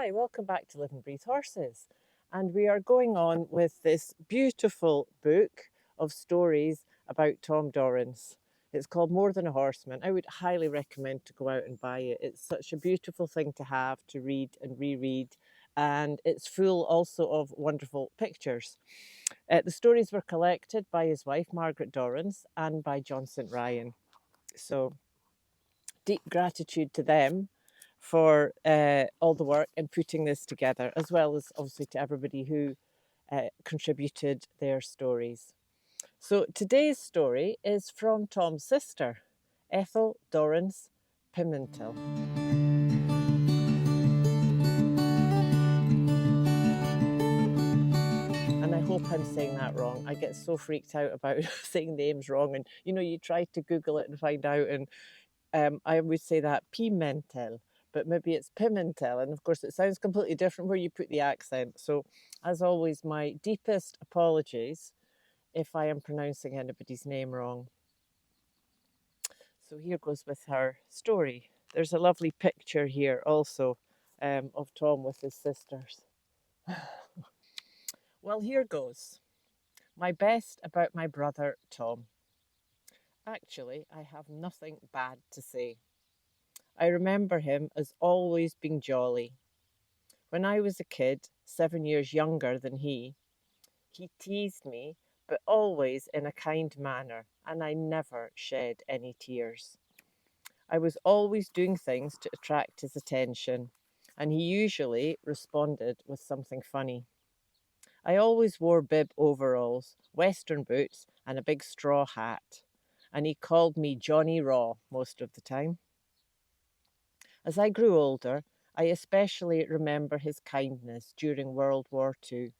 Hi, welcome back to Live and Breathe Horses. And we are going on with this beautiful book of stories about Tom Dorrance. It's called More Than a Horseman. I would highly recommend to go out and buy it. It's such a beautiful thing to have, to read and reread. And it's full also of wonderful pictures. The stories were collected by his wife, Margaret Dorrance, and by John St. Ryan. So deep gratitude to them for all the work in putting this together, as well as obviously to everybody who contributed their stories. So today's story is from Tom's sister, Ethel Dorrance Pimentel. And I hope I'm saying that wrong. I get so freaked out about saying names wrong. And, you try to Google it and find out. And I would say that Pimentel, but maybe it's Pimentel. And of course, it sounds completely different where you put the accent. So, as always, my deepest apologies if I am pronouncing anybody's name wrong. So, here goes with her story. There's a lovely picture here also of Tom with his sisters. Well, here goes. My best about my brother Tom. Actually, I have nothing bad to say. I remember him as always being jolly. When I was a kid, 7 years younger than he teased me, but always in a kind manner, and I never shed any tears. I was always doing things to attract his attention, and he usually responded with something funny. I always wore bib overalls, western boots, and a big straw hat, and he called me Johnny Raw most of the time. As I grew older, I especially remember his kindness during World War II.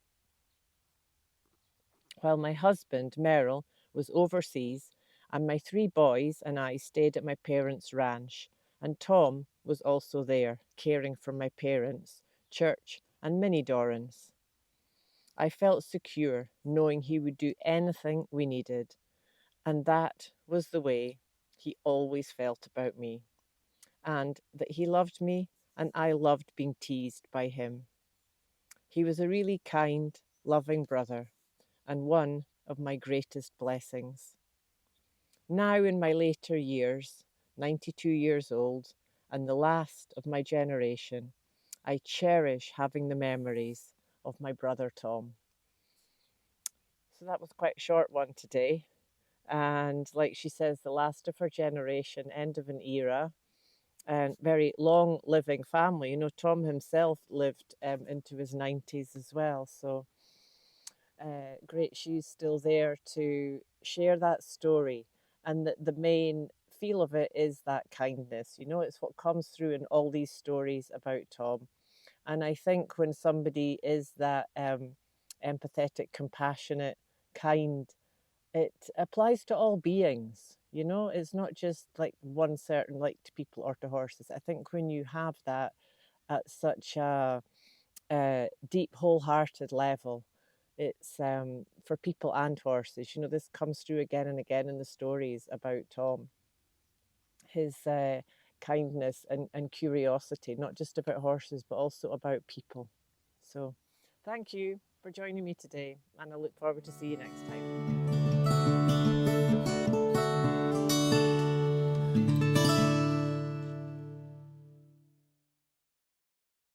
While my husband, Merrill, was overseas, and my 3 boys and I stayed at my parents' ranch, and Tom was also there, caring for my parents, Church, and Minnie Dorrance. I felt secure, knowing he would do anything we needed, and that was the way he always felt about me, and that he loved me, and I loved being teased by him. He was a really kind, loving brother, and one of my greatest blessings. Now, in my later years, 92 years old, and the last of my generation, I cherish having the memories of my brother Tom. So that was quite a short one today. And like she says, the last of her generation, end of an era, and very long living family. Tom himself lived into his 90s as well. So great she's still there to share that story. And the main feel of it is that kindness. It's what comes through in all these stories about Tom. And I think when somebody is that empathetic, compassionate, kind, it applies to all beings. It's not just like one certain, like to people or to horses. I think when you have that at such a deep, wholehearted level, it's for people and horses. This comes through again and again in the stories about Tom. His kindness and curiosity, not just about horses, but also about people. So thank you for joining me today, and I look forward to see you next time.